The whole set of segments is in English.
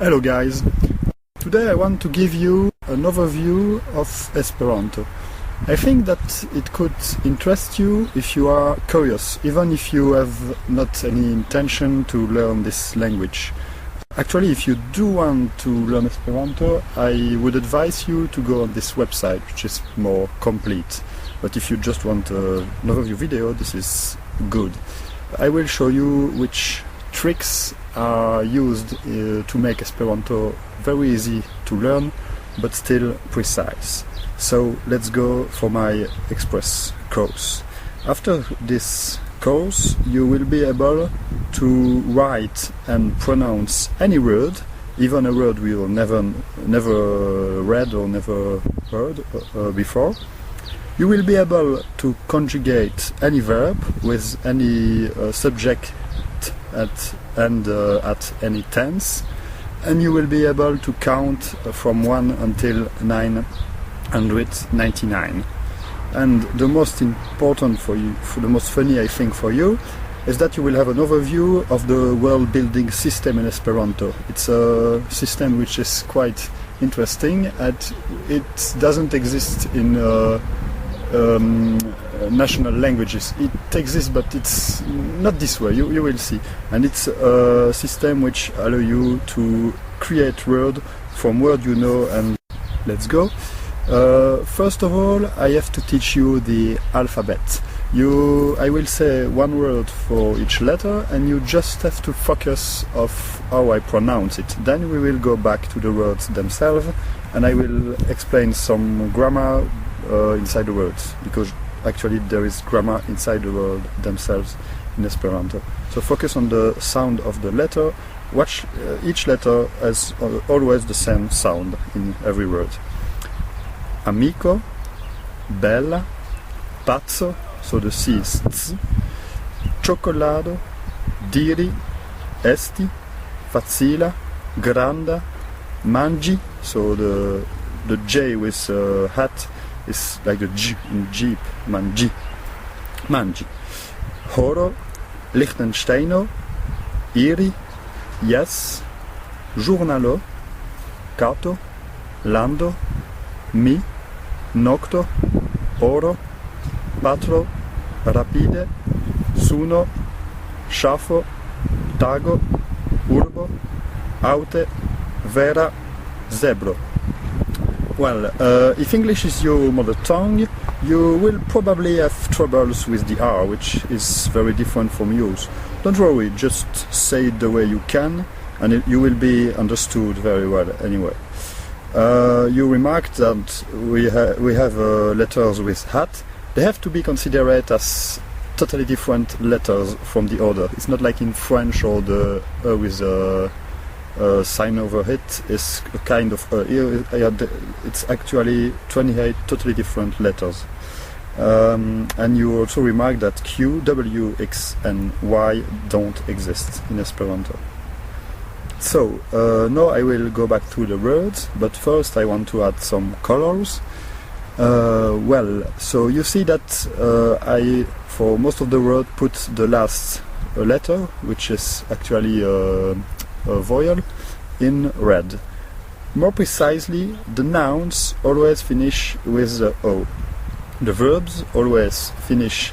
Hello guys! Today I want to give you an overview of Esperanto. I think that it could interest you if you are curious, even if you have not any intention to learn this language. Actually, if you do want to learn Esperanto, I would advise you to go on this website, which is more complete. But if you just want an overview video, this is good. I will show you which tricks are used to make Esperanto very easy to learn, but still precise. So let's go for my express course. After this course, you will be able to write and pronounce any word, even a word you never read or never heard before. You will be able to conjugate any verb with any subject at any tense, and you will be able to count from 1 until 999. And the most important for you, the most funny I think for you, is that you will have an overview of the world building system in Esperanto. It's a system which is quite interesting, and it doesn't exist in national languages. It exists, but it's not this way. You will see. And it's a system which allows you to create word from word you know. And let's go. First of all, I have to teach you the alphabet. I will say one word for each letter, and you just have to focus of how I pronounce it. Then we will go back to the words themselves, and I will explain some grammar inside the words, because actually there is grammar inside the word themselves in Esperanto. So focus on the sound of the letter. Watch each letter has always the same sound in every word. Amico, bella, pazzo, so the C is Z, cioccolato, diri, esti, facila, granda, mangi, so the J with hat is like the G in Jeep, mangi, horo, Liechtensteino, iri, yes, giornalo, cato, lando, mi, nocto, oro, patro, rapide, suno, sciafo, tago, urbo, aute, vera, zebro. Well, if English is your mother tongue, you will probably have troubles with the R, which is very different from yours. Don't worry, just say it the way you can, and you will be understood very well anyway. You remarked that we have letters with hat. They have to be considered as totally different letters from the other. It's not like in French, or the with a sign over it is a kind of it's actually 28 totally different letters. And you also remark that Q, W, X and Y don't exist in Esperanto. So now I will go back to the words, but first I want to add some colors. Well, so you see that I, for most of the word, put the last letter, which is actually a vowel, in red. More precisely, the nouns always finish with the O. The verbs always finish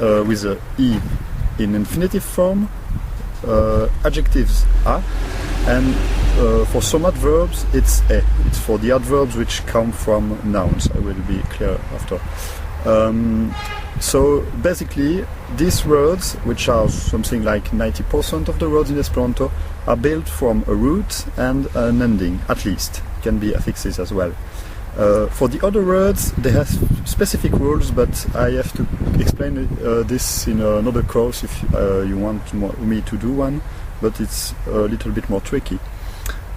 with the E in infinitive form, adjectives A, and for some adverbs it's A. It's for the adverbs which come from nouns. I will be clear after. So basically these words, which are something like 90% of the words in Esperanto, are built from a root and an ending, at least. It can be affixes as well. For the other words, they have specific rules, but I have to explain this in another course if you want me to do one, but it's a little bit more tricky.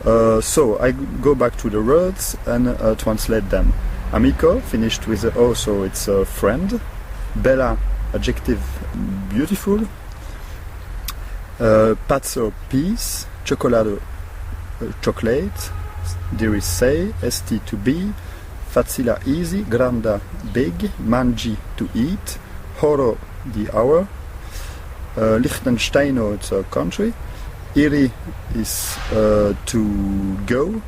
So I go back to the words and translate them. Amico, finished with the O, so it's a friend. Bella, adjective, beautiful. Pazzo, peace. Cioccolato, chocolate. Diri, say. Esti, to be. Facila, easy. Granda, big. Mangi, to eat. Horo, the hour. Liechtensteino, it's a country. iri is to go.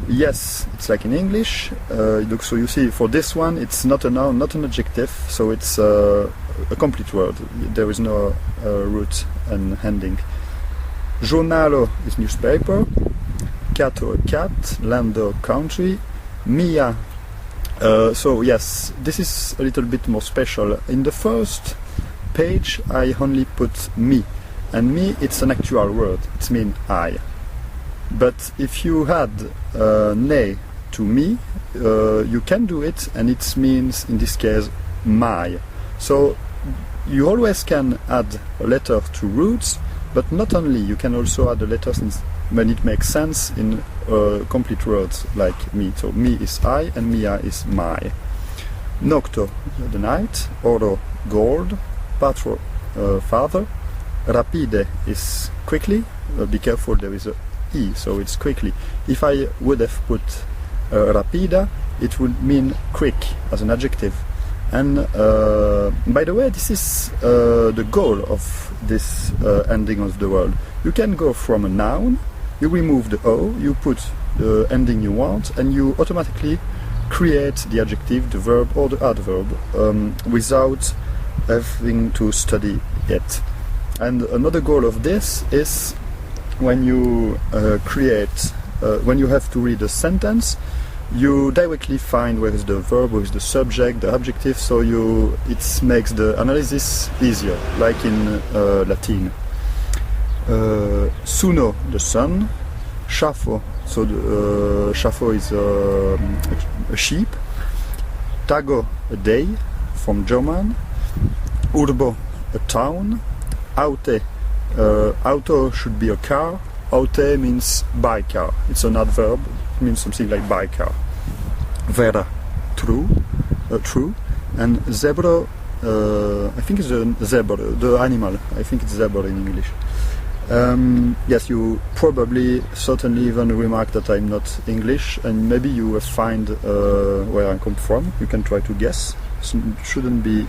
Yes, it's like in English. So you see, for this one, it's not a noun, not an adjective, so it's a complete word. There is no root and ending. Giornalo is newspaper. Cato, a cat. Lando, country. Mia. So yes, this is a little bit more special. In the first page, I only put me, and me, it's an actual word. It means I. But if you add ne to me, you can do it, and it means, in this case, my. So you always can add a letter to roots, but not only, you can also add a letter when it makes sense in complete words like me. So me is I, and mia is my. Nocto, the night. Oro, gold. Patro, father. Rapide is quickly. Be careful, there is a E, so it's quickly. If I would have put rapida, it would mean quick as an adjective. And by the way, this is the goal of this ending of the word. You can go from a noun, you remove the O, you put the ending you want, and you automatically create the adjective, the verb, or the adverb without having to study it. And another goal of this is when you when you have to read a sentence, you directly find where is the verb, where is the subject, the adjective, so it makes the analysis easier, like in Latin. Suno, the sun. Shafo, so the shafo is a sheep. Tago, a day, from German. Urbo, a town. Aute, auto should be a car. Aute means by car. It's an adverb. It means something like by car. Vera, true, true. And zebra, I think it's a zebra, the animal. I think it's zebra in English. Yes, you probably, certainly even remark that I'm not English, and maybe you find where I come from. You can try to guess. Shouldn't be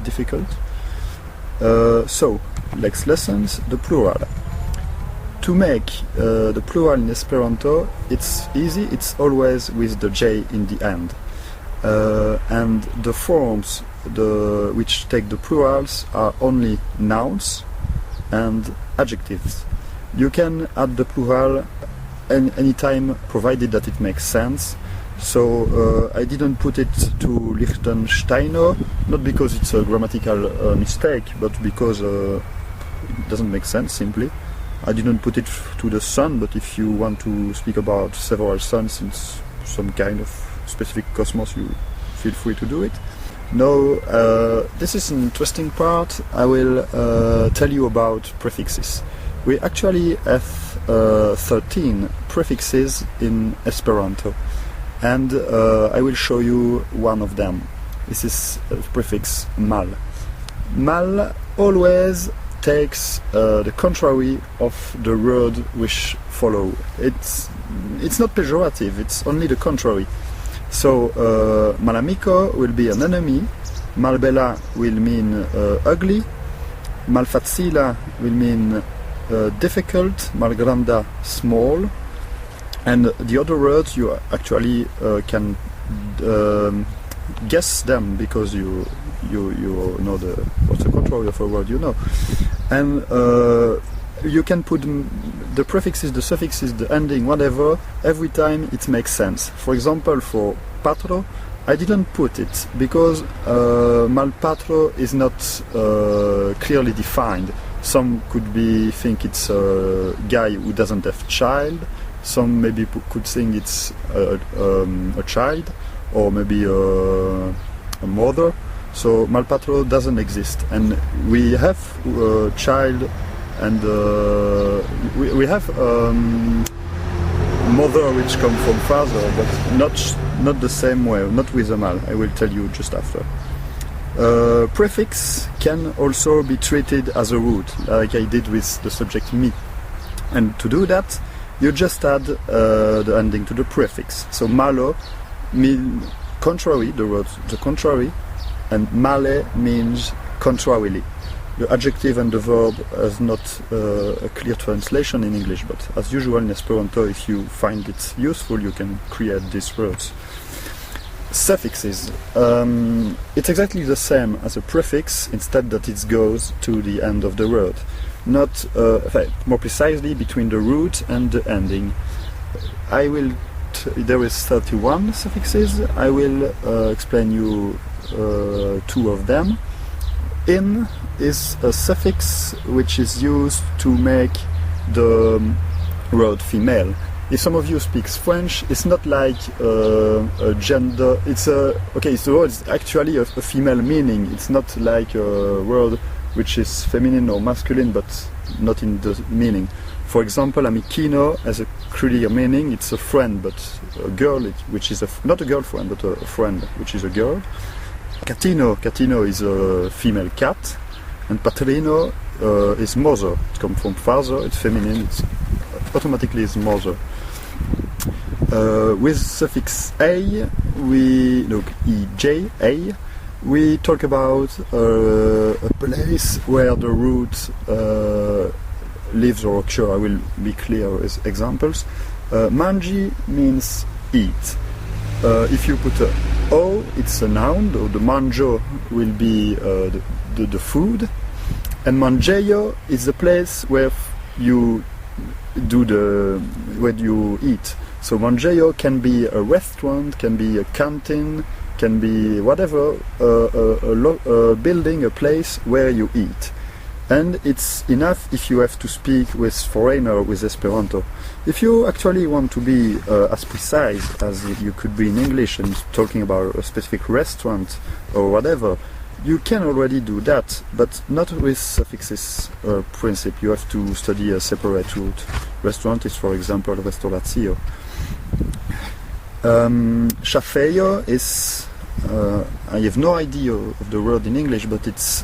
difficult. So, next lessons, the plural. To make the plural in Esperanto, it's easy, it's always with the J in the end. And the forms which take the plurals are only nouns and adjectives. You can add the plural anytime, provided that it makes sense. So I didn't put it to Liechtensteiner, not because it's a grammatical mistake, but because it doesn't make sense, simply. I didn't put it to the sun, but if you want to speak about several suns in some kind of specific cosmos, you feel free to do it. Now, this is an interesting part. I will tell you about prefixes. We actually have 13 prefixes in Esperanto, and I will show you one of them. This is the prefix mal. Mal always takes the contrary of the word which follow. It's not pejorative, it's only the contrary. So malamico will be an enemy, malbella will mean ugly, malfacila will mean difficult, malgranda small, and the other words you actually can guess them because you know what's the contrary of a word, you know. And you can put the prefixes, the suffixes, the ending, whatever, every time it makes sense. For example, for patro, I didn't put it because malpatro is not clearly defined. Some could think it's a guy who doesn't have child. Some maybe could think it's a child, or maybe a mother. So malpatro doesn't exist, and we have child, and we have mother which come from father, but not the same way, not with a mal. I will tell you just after. Prefix can also be treated as a root, like I did with the subject me. And to do that, you just add the ending to the prefix. So malo means contrary, the word the contrary, and male means contrarily. the adjective and the verb has not a clear translation in English, but as usual in Esperanto, if you find it useful, you can create these words. Suffixes. It's exactly the same as a prefix, instead that it goes to the end of the word. Not more precisely between the root and the ending. There is 31 suffixes. I will explain you 2 of them. In is a suffix which is used to make the word female. If some of you speaks French, it's not like a gender. It's the word is actually a female meaning. It's not like a word which is feminine or masculine, but not in the meaning. For example, amicino has a clear meaning. It's a friend, but a girl, which is not a girlfriend, but a friend, which is a girl. Catino is a female cat, and patrino is mother. It comes from father. It's feminine. It's automatically is mother. With suffix a, we talk about a place where the root lives or occur. I will be clear with examples. Mangi means eat. If you put a o, it's a noun. The manjo will be the food, and mangeio is the place where you where you eat. So mangeio can be a restaurant, can be a canteen, can be whatever, a building, a place where you eat. And it's enough if you have to speak with foreigner with Esperanto. If you actually want to be as precise as you could be in English and talking about a specific restaurant or whatever, you can already do that, but not with suffixes principle. You have to study a separate root. Restaurant is, for example, restauratio. Chafeio is, I have no idea of the word in English, but it's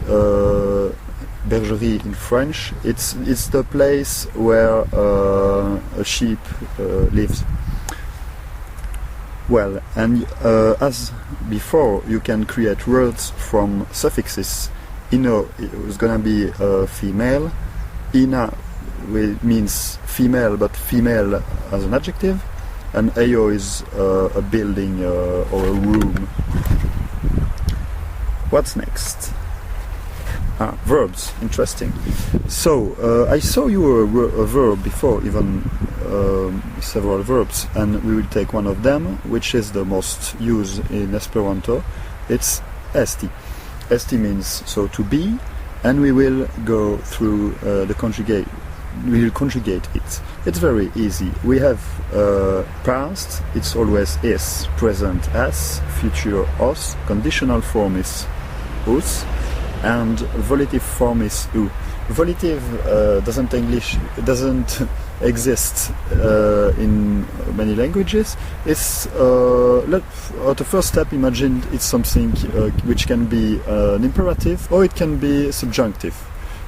bergerie in French. It's the place where a sheep lives. Well, and as before, you can create words from suffixes. Ino is gonna be female. Ina means female, but female as an adjective. And eio is a building or a room. What's next? Verbs. Interesting. So I saw you a verb before, even several verbs, and we will take one of them, which is the most used in Esperanto. It's esti. Esti means so to be, and we will go through the conjugate. We will conjugate it. It's very easy. We have past, it's always is, present as, future os, conditional form is us, and volitive form is u. Volitive doesn't exist in many languages. It's at the first step, imagine it's something which can be an imperative or it can be subjunctive.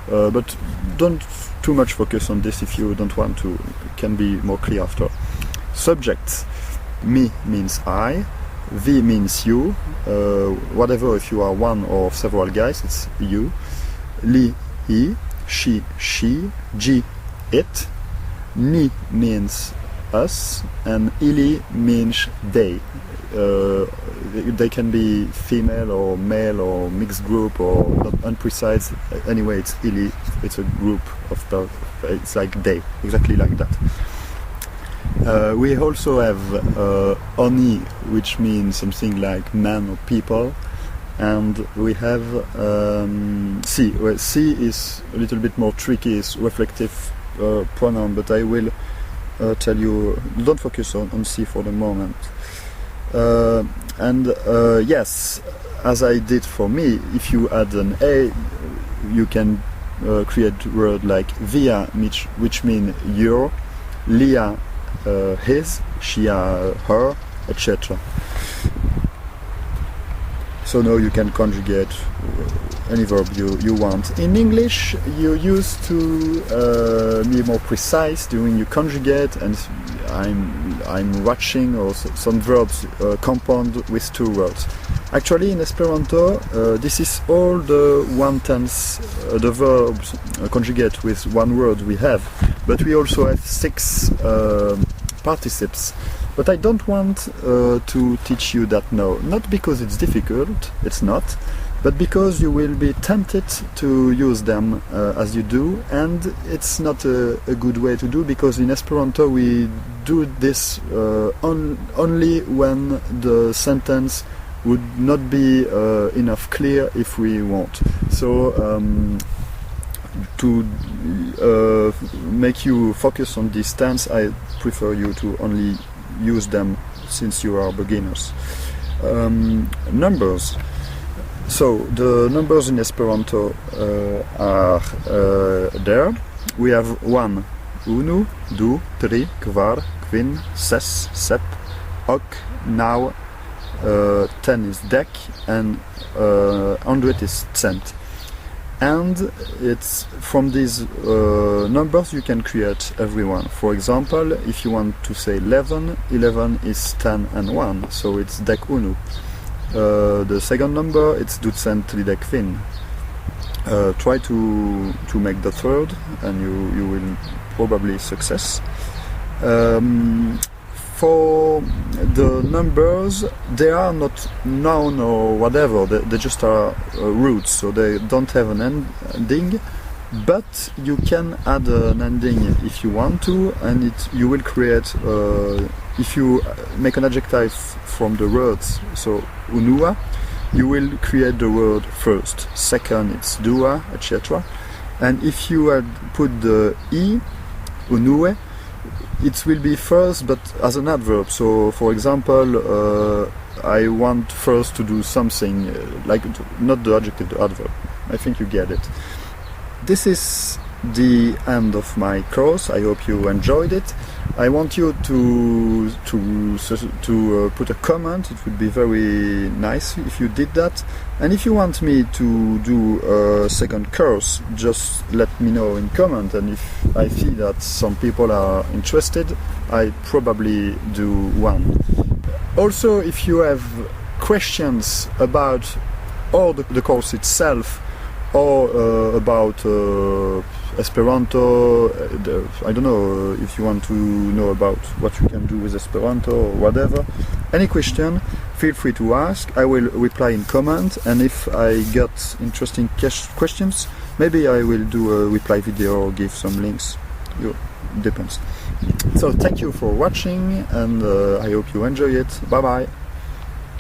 But don't too much focus on this if you don't want to. It can be more clear after. Subject. Me means I. V means you. Whatever, if you are one or several guys, it's you. Li, he. She, G, it. Ni means us. And ili means they. They can be female or male or mixed group or not unprecise. Anyway, it's ili. It's a group of stuff. It's like they, exactly like that. We also have oni, which means something like man or people, and we have si. Well, si is a little bit more tricky. It's reflective pronoun, but I will tell you. Don't focus on si for the moment. Yes, as I did for me, if you add an a, you can create word like via, which mean your, lia, his, shia, her, etc. So now you can conjugate any verb you want. In English, you used to be more precise during you conjugate, and I'm watching, or some verbs compound with two words. Actually, in Esperanto, this is all the one tense, the verbs conjugate with one word we have, but we also have 6 participes. But I don't want to teach you that now, not because it's difficult, it's not, but because you will be tempted to use them as you do, and it's not a good way to do, because in Esperanto we do this only when the sentence would not be enough clear if we want. So to make you focus on this tense, I prefer you to only use them since you are beginners. Numbers. So the numbers in Esperanto are there. We have 1, unu, du, tri, kvar, kvin, ses, sep, ok, now 10 is dek, and 100 is cent. And it's from these numbers you can create every one. For example, if you want to say 11, 11 is 10 and 1, so it's dek unu. The second number, it's ducent tridek fin. Try to make the third, and you will probably success. For the numbers, they are not noun or whatever, they just are roots, so they don't have an ending, but you can add an ending if you want to, and you will create, if you make an adjective from the words, so unua, you will create the word first, second it's dua, etc. And if you had put the I, unue, it will be first but as an adverb. So for example, I want first to do something, like not the adjective, the adverb. I think you get it. This is the end of my course. I hope you enjoyed it. I want you to put a comment. It would be very nice if you did that. And if you want me to do a second course, just let me know in comment. And if I see that some people are interested, I probably do one. Also, if you have questions about or the course itself, or about Esperanto, I don't know if you want to know about what you can do with Esperanto or whatever. Any question, feel free to ask. I will reply in comment, and if I get interesting questions, maybe I will do a reply video or give some links. Depends. So thank you for watching, and I hope you enjoy it. Bye bye.